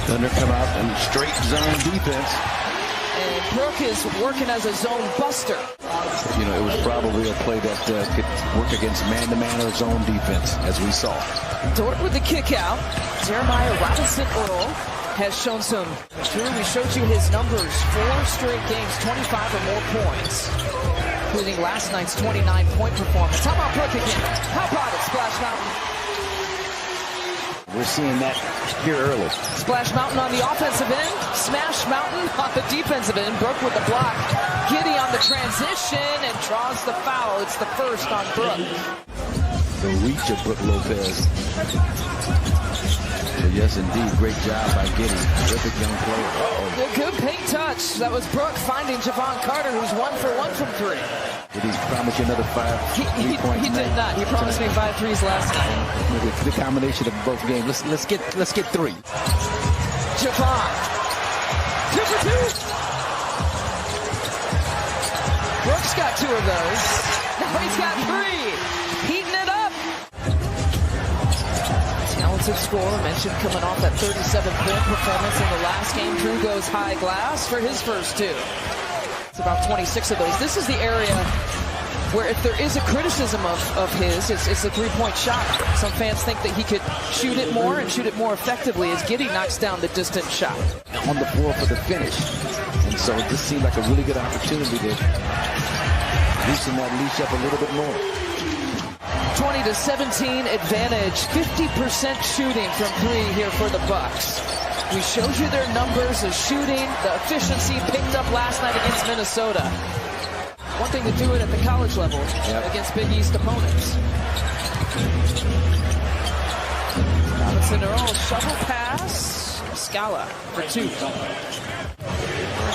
Thunder come out in straight zone defense. And Brook is working as a zone buster. You know, it was probably a play that could work against man-to-man or zone defense, as we saw. Dort with the kick out. Jeremiah Robinson-Earl has shown some. Sure, we showed you his numbers. 4 straight games, 25 or more points, including last night's 29-point performance. How about Brook again? How about it, Splash Mountain? We're seeing that here early. Splash Mountain on the offensive end. Smash Mountain on the defensive end. Brook with the block. Giddy on the transition and draws the foul. It's the first on Brook. The reach of Brook Lopez. So yes, indeed, great job by Giddy. Terrific young player. Good paint touch. That was Brook finding Javon Carter, who's 1 for 1 from 3. Did he promise you another 5 3-point He did not. He promised me 5 threes last night. The combination of both games. Let's get 3. Javon. 2 for 2. Brook's got 2 of those. Now he's got 3. Heating it up. Talented scorer, mentioned coming off that 37-point performance in the last game. Drew goes high glass for his first 2. It's about 26 of those. This is the area where if there is a criticism of his, it's a 3-point shot. Some fans think that he could shoot it more and shoot it more effectively as Giddy knocks down the distant shot. On the floor for the finish. And so this seemed like a really good opportunity to loosen that leash up a little bit more. 20-17 advantage. 50% shooting from 3 here for the Bucks. We showed you their numbers of shooting, the efficiency picked up last night against Minnesota. One thing to do it at the college level against Big East opponents. Robinson-Earl, shovel pass. Scala for 2.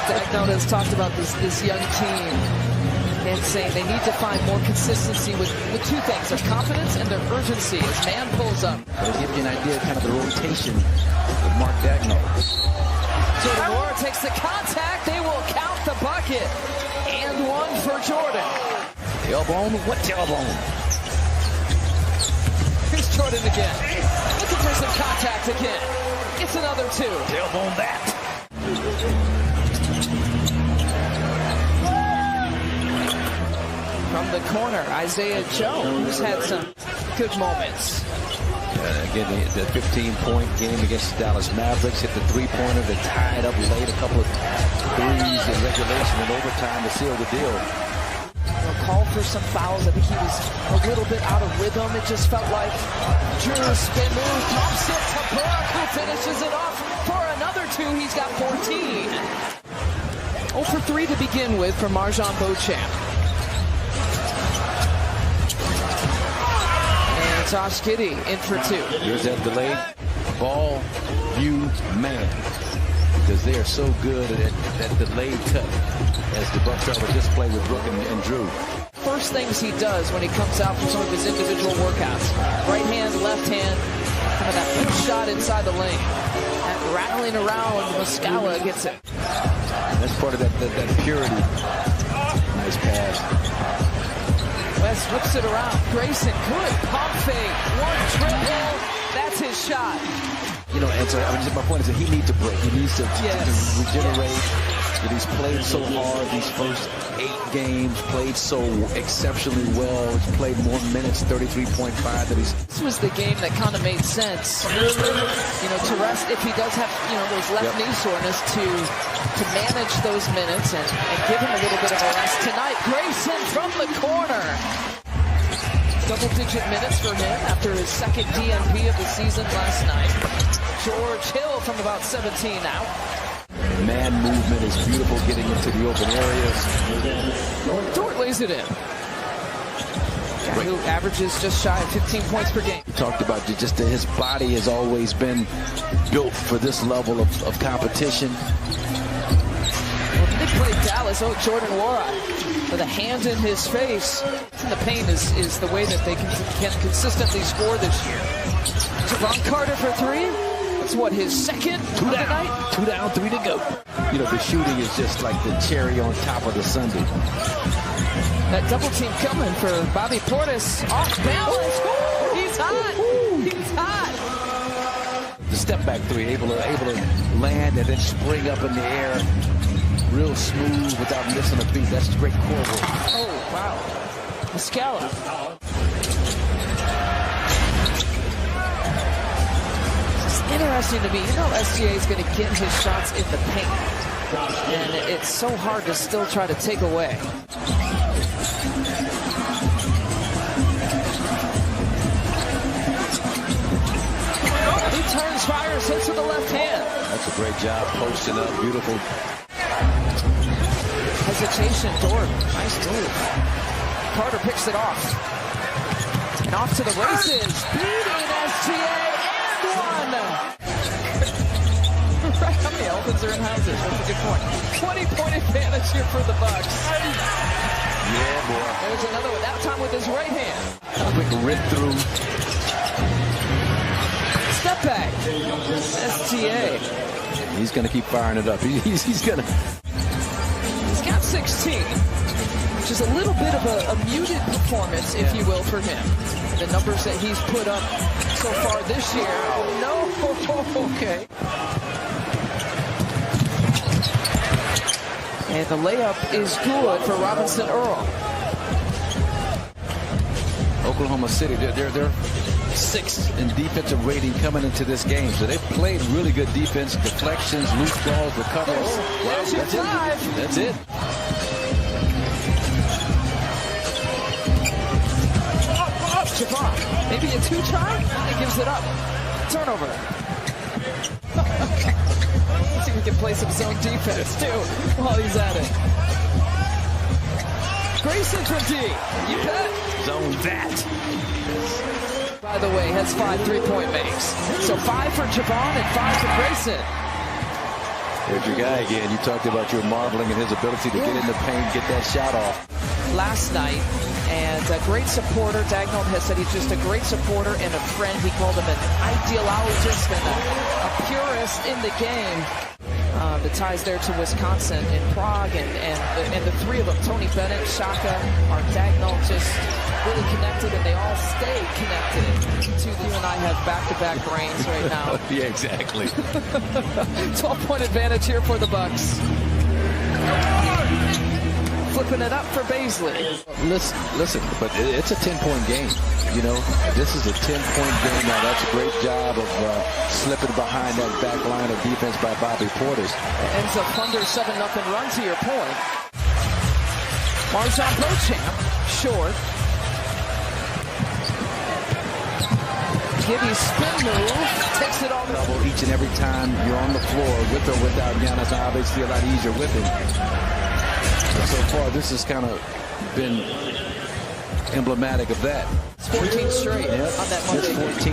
Dagnall has talked about this young team and saying they need to find more consistency with 2 things, their confidence and their urgency as man pulls up. It'll give you an idea of kind of the rotation with Mark Dagnall. Jordan Nwora takes the contact. They will count the bucket. And 1 for Jordan. Tailbone? What tailbone? Here's Jordan again. Looking for some contact again. It's another 2. Tailbone that. From the corner, Isaiah Jones had some good moments. Again, the 15-point game against the Dallas Mavericks, hit the 3-pointer, then tied up late, a couple of threes in regulation and overtime to seal the deal. Called for some fouls. I think he was a little bit out of rhythm. It just felt like Drew spin move, pumps it to Brook, who finishes it off for another 2. He's got 14. 0 for 3 to begin with for Marjon Beauchamp. Josh Giddey in for 2. Here's that delayed ball view man, because they are so good at that delayed cut as the Bucks have a display with Brook and Drew. First things he does when he comes out for some of his individual workouts. Right hand, left hand, kind of that push shot inside the lane. That rattling around, Muscala gets it. That's part of that purity. Nice pass. West whips it around. Grayson, good pump fake. 1 dribble. That's his shot. You know, and so my point is that he needs a break. He needs to regenerate. He's played so hard these first 8 games, played so exceptionally well. He's played more minutes, 33.5. This was the game that kind of made sense. You know, to rest if he does have, you know, those left knee soreness to manage those minutes and give him a little bit of a rest tonight. Grayson from the corner. Double-digit minutes for him after his 2nd DNP of the season last night. George Hill from about 17 out. Man movement is beautiful, getting into the open areas. Dort lays it in. Guy who averages just shy of 15 points per game. We talked about just that his body has always been built for this level of competition. Well, they played Dallas. Oh, Jordan Nwora with a hand in his face. And the pain is the way that they can consistently score this year. Javon Carter for 3. That's what, his 2nd of the night? 2 down, 3 to go. You know, the shooting is just like the cherry on top of the sundae. That double team coming for Bobby Portis. Off balance. He's hot. He's hot. the step back three, able to land and then spring up in the air, real smooth without missing a beat. That's great core work. Oh wow, Muscala. It's interesting to me. You know, SGA is going to get his shots in the paint, and it's so hard to still try to take away. He turns, fires, hits with the left hand. That's a great job posting up. Beautiful. Hesitation, Dort. Nice move. Carter picks it off. And off to the races. Beating SGA and one. Right, how many elephants are in houses? That's a good point. 20-point advantage here for the Bucks. Yeah, boy. There's another one, that time with his right hand. Quick rip through. Step back. SGA. He's going to keep firing it up. He's going to. He's got 16, which is a little bit of a muted performance, if you will, for him. The numbers that he's put up so far this year. Oh, no. Okay. And the layup is good for Robinson Earl. Oklahoma City, they're sixth in defensive rating coming into this game. So they've played really good defense, deflections, loose balls, recovers. Oh, there's your five. That's it. Javon, maybe a two-try? He gives it up. Turnover. Let's see if we can play some zone defense, too, while he's at it. Grayson from D. You bet. Zone that. By the way, has 5 3-point makes. So 5 for Javon and 5 for Grayson. There's your guy again. You talked about your marveling at his ability to get in the paint, get that shot off. Last night, and a great supporter. Dagnall has said he's just a great supporter and a friend. He called him an ideologist and a purist in the game. The ties there to Wisconsin and Prague, and the three of them, Tony Bennett, Shaka, Mark Dagnall, just really connected, and they all stay connected. You and I have back-to-back brains right now. Yeah, exactly. 12-point advantage here for the Bucks. Flipping it up for Baisley. Listen, but it's a 10-point game. You know, this is a 10-point game now. That's a great job of slipping behind that back line of defense by Bobby Portis. Ends up under 7-0 run to your point. Marjon Beauchamp, short. Gibby spin move, takes it all. Each and every time you're on the floor, with or without Giannis, obviously a lot easier with him. But so far, this has kind of been emblematic of that. 14 straight on that Monday.